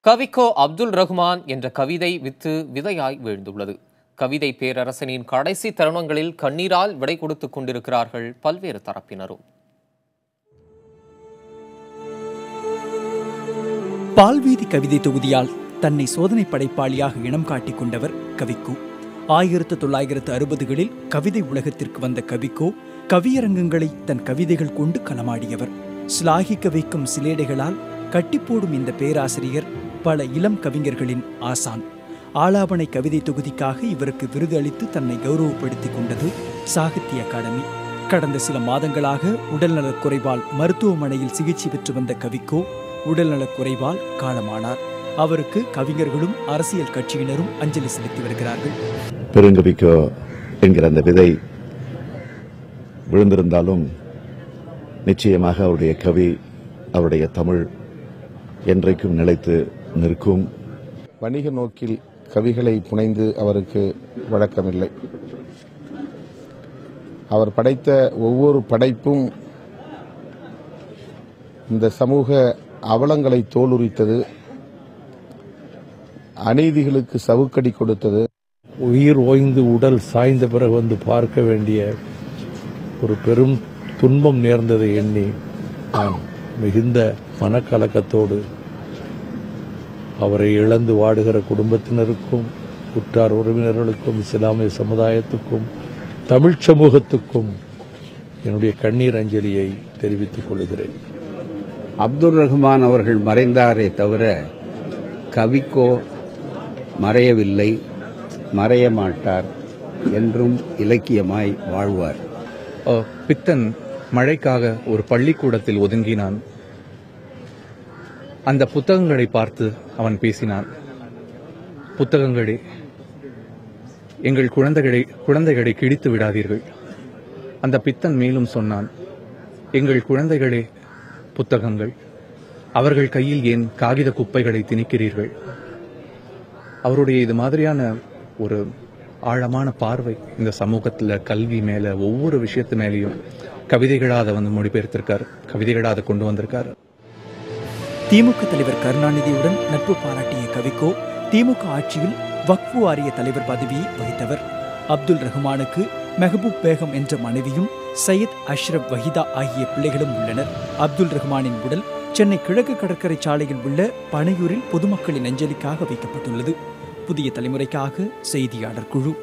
கவிக்கோ அப்துல் ரஹ்மான் என்ற கவிதை வித்து விதையாய் வீழ்ந்துள்ளது. கவிதை பேரரசனின் கடைசி தருணங்களில் கண்ணீரால் விடை கொடுத்துக் கொண்டிருக்கிறார்கள் பல்வேறு தரப்பினரும். பால்வீதி கவிதை தொகுதியால் தன்னை சோதனை படைப்பாளியாக இனம் காட்டிக் கொண்டவர் கவிக்கோ. 1960களில் கவிதை உலகத்திற்கு வந்த கவிக்கோ கவியரங்கங்களை தன் கவிதைகள் கொண்டு களமாடியவர். சிலாகிக்க வைக்கும் சிலேடைகளால் கட்டிப்போடும் இந்த பேராசிரியர் பல இளம் கவிஞர்களின் ஆசான். ஆலாபனை கவிதை தொகுதிக்காக இவருக்கு விருது அளித்து தன்னை கௌரவப்படுத்திக் கொண்டது சாகித்ய அகாடமி. கடந்த சில மாதங்களாக உடல்நலக் குறைவால் மருத்துவமனையில் சிகிச்சை பெற்று வந்த கவிக்கோ உடல்நலக் குறைவால் காலமானார். அவருக்கு கவிஞர்களும் அரசியல் கட்சியினரும் அஞ்சலி செலுத்தி வருகிறார்கள். பெருங்கவிக்கோ என்கிற அந்த விதை விழுந்திருந்தாலும் நிச்சயமாக அவருடைய கவி, அவருடைய தமிழ் என்றைக்கும் நிலைத்து நிற்கும். வணிக நோக்கில் கவிகளை புனைந்து அவருக்கு வழக்கமில்லை. அவர் படைத்த ஒவ்வொரு படைப்பும் இந்த சமூக அவலங்களை தோலுரித்தது, அநீதிகளுக்கு சவுக்கடி கொடுத்தது. உயிர் ஓய்ந்து உடல் சாய்ந்த பிறகு வந்து பார்க்க வேண்டிய ஒரு பெரும் துன்பம் நேர்ந்ததை எண்ணி நான் மிகுந்த மனக்கலக்கத்தோடு அவரை இழந்து வாடுகிற குடும்பத்தினருக்கும், உற்றார் உறவினர்களுக்கும், இஸ்லாமிய சமுதாயத்துக்கும், தமிழ் சமூகத்துக்கும் என்னுடைய கண்ணீர் அஞ்சலியை தெரிவித்துக் கொள்கிறேன். அப்துல் ரஹ்மான் அவர்கள் மறைந்தாரே தவிர கவிக்கோ மறையவில்லை, மறைய மாட்டார், என்றும் இலக்கியமாய் வாழ்வார். பித்தன் மழைக்காக ஒரு பள்ளிக்கூடத்தில் ஒதுங்கினான். அந்த புத்தகங்களை பார்த்து அவன் பேசினான். புத்தகங்களே, எங்கள் குழந்தைகளை கிழித்து விடாதீர்கள். அந்த பித்தன் மேலும் சொன்னான், எங்கள் குழந்தைகளே புத்தகங்கள், அவர்கள் கையில் ஏன் காகித குப்பைகளை திணிக்கிறீர்கள்? அவருடைய இது மாதிரியான ஒரு ஆழமான பார்வை இந்த சமூகத்தில் கல்வி மேல, ஒவ்வொரு விஷயத்து மேலேயும் கவிதைகளாக அதை மொழிபெயர்த்திருக்கார், கவிதைகளாக அதை கொண்டு வந்திருக்கார். திமுக தலைவர் கருணாநிதியுடன் நட்பு பாராட்டிய கவிக்கோ திமுக ஆட்சியில் வக்ஃபு வாரிய தலைவர் பதவியை வகித்தவர். அப்துல் ரஹ்மானுக்கு மெஹபூப் பேகம் என்ற மனைவியும் சையத் அஷ்ரப் வஹிதா ஆகிய பிள்ளைகளும் உள்ளனர். அப்துல் ரஹ்மானின் உடல் சென்னை கிழக்கு கடற்கரை சாலையில் உள்ள பனையூரில் பொதுமக்களின் அஞ்சலிக்காக வைக்கப்பட்டுள்ளது. புதிய தலைமுறைக்காக செய்தியாளர் குழு.